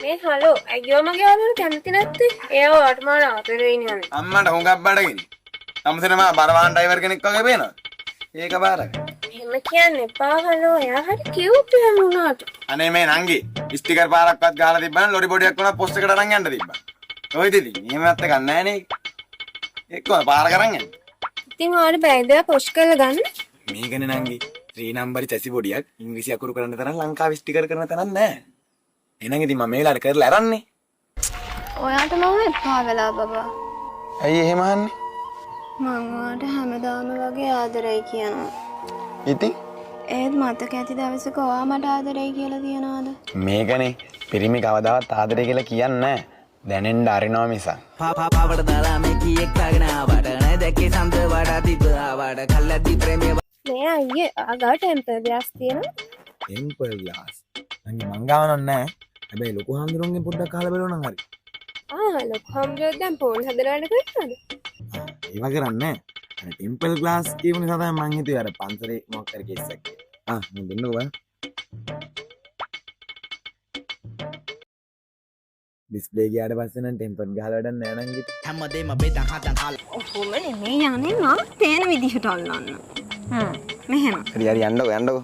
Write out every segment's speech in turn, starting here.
මේ හලෝ අයියෝ මගේ යාළුවෝ කැමති නැත්තේ. එයාව වටමාන ආතරේ ඉන්නේ. අම්මට හුඟක් බඩගිනි. අමුසෙන මා බරවාන් ඩ්‍රයිවර් කෙනෙක් වගේ පේනවා. ඒක බාරක. එහෙම කියන්න එපා හලෝ. එයා හරි කියුට් එහෙම වුණාට. අනේ මේ නංගි ස්ටිකර් පාරක්වත් ගහලා තිබ්බනම් ලොරි බොඩියක් වුණා පොස්ට් එකට අරන් යන්න තිබ්බා. ඔයද ඉතින් එහෙමත් ගන්න නැහැ නේ. එක්කම පාර කරන් යන්න. ඉතින් ඔයාලට බෑග් එක පොෂ් කරලා ගන්න. මේකනේ නංගි 3 නම්බරි චැසි බොඩියක් ඉංග්‍රීසි අකුරු කරන්න තරම් ලංකාවේ ස්ටිකර් කරන තරම් නැහැ. එහෙනම් ඉතින් මම මේලාට කරලා අරන්නේ. ඔයාට මම එපා වෙලා බබා. ඇයි එහෙම අහන්නේ? මම ඔයාට හැමදාම වගේ ආදරයි කියනවා. ඉතින් ඒත් මතක ඇති දවසක ඔයා මට ආදරයි කියලා තියනවාද? මේකනේ පිරිමි කවදාවත් ආදරේ කියලා කියන්නේ නැහැ. දැනෙන්න අරිනවා මිසක්. පාවට දාලා මේ කීයක් තාගෙන ආවට නැ දැකේ සඳ වඩා තිබ්බ ආවට කල්ලාදී ප්‍රේමේ මේ අයියේ ආගා ටෙම්පර් ග්ලාස් තියෙනවා. ටෙම්පර් ග්ලාස්. නංගි මං ගාව නැහැ. හැබැයි ලොකු හාමුදුරුවන්ගෙන් පොඩ්ඩක් අහලා බලන්න නම් හරි. ලොකු හම්බුනේ දැන් පොල් හදලා වැඩ කරනවද? ඒව කරන්නේ නැහැ. අර ටෙම්පර් ග්ලාස් කියපු නිසා තමයි මං හිතුවේ අර පන්සලේ මොකක් හරි කේස් එකක් කියලා. මම දෙන්නකෝ බලන්න. ඩිස්ප්ලේ ගියාට පස්සේ නම් ටෙම්පර් ගහලා වැඩක් නැහැ නංගි. හැමදේම බෙදා හදන් කාලා ඔහොම නෙමෙයි යන්නේ මම තේන විදිහට අල්ලන්න. මෙහෙම. හරි හරි යන්නකෝ.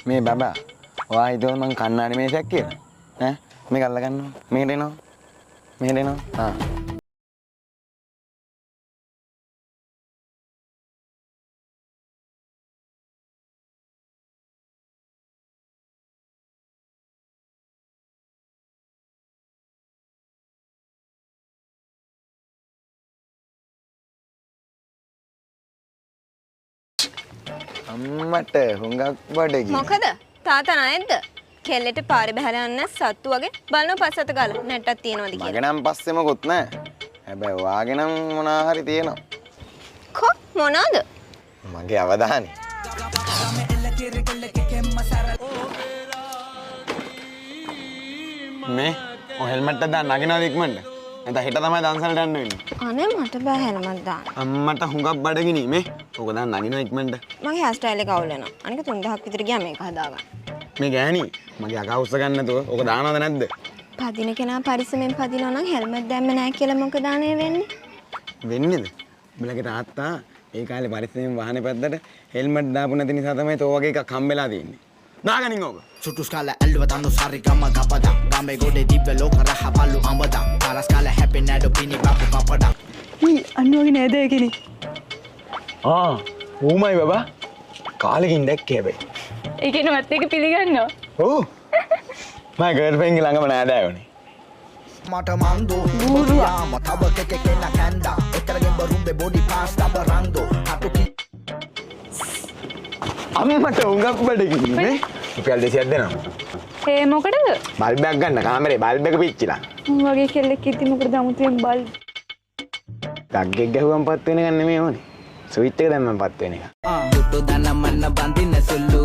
මේ බබා ඔයා හිතුවද මං කන්නාඩි මේසයක් කියලා ඈ මේක අල්ල ගන්නවා මෙහෙට එනවා අම්මට හුඟක් බඩගිනි. මොකද? තාත්තා නැද්ද? කෙල්ලෙට පාරේ බහලා යන්න සත්තු වගේ බලන පස්සට ගාලා නැට්ටක් තියනවාද කියලා. මගේ නම් පස්සේ මොකුත් නැහැ. හැබැයි ඔයාගේ නම් මොනා හරි තියෙනවා. කො මොනවාද? මගේ අවධානය. මේ ඔය හෙල්මට් එක දාන්න නගිනවද ඉක්මනට? නැත්නම් හෙට තමයි දන්සලට යන්න වෙන්නේ. අනේ මට බෑ හෙල්මට් දාන්න. අම්මට හුඟක් බඩගිනි මේ. ඕක දාන්න නගිනවා ඉක්මනට. මගේ හෑර් ස්ටයිල් එක අවුල් වෙනවා. අනික 3000ක් විතර ගියා මේක හදාගන්න. මේ ගෑණි මගේ අකා උස්ස ගන්න නැතුව ඕක දානවද නැද්ද? පදින කෙනා පරිස්සමෙන් පදිනවා නම් හෙල්මට් දැම්ම නැහැ කියලා මොකද අනේ වෙන්නේ? වෙන්නේද? උඹලගේ තාත්තා ඒ කාලේ පරිස්සමෙන් වාහනේ පැද්දට හෙල්මට් දාපු නැති නිසා තමයි තෝ වගේ එකක් හම්බෙලා තියෙන්නේ. නාගනින් ඕක. සුටුස්කාල ඇල්ලුව තන්නු සාරි ගම ගපදා ගම්බේ ගොඩේ දිබ්බ ලෝක රහ බලු අඹදා කාලස්කාල හැපෙන්නේ නැඩෝ පිනි බපු කපඩා අන්නෝගේ නේද ඒකනේ. ඌමයි බබා. කාලෙකින් දැක්කේ හැබැයි. ඒ කියන්නේ මත් එක පිළිගන්නවා. ඔව්. මගේ ගර්ල්ෆ්‍රෙන්ඩ්ගේ ළඟම නෑදෑයෝනේ. මට මන්දෝ බුරුයාම තව කෙකෙන කැන්දා එතරගෙන් බරුම්බේ බොඩි පාස් තබරන්දෝ හටුකි අම්මට උඟක් බඩගිනි නේ. රුපියල් 200ක් දෙනවා. ඒ මොකටද? බල්බයක් ගන්න කාමරේ බල්බ් එක පිච්චිලා. වගේ කෙල්ලෙක් ඉතින් මොකටද අමුතුවෙන් බල්බ්? ඩග්ගෙක් ගැහුවම පත් වෙන එක නෙමෙයි ඕනේ. ස්විච් එක දැම්මම පත් වෙන එක. පුටු දන මන්න බඳින සුළු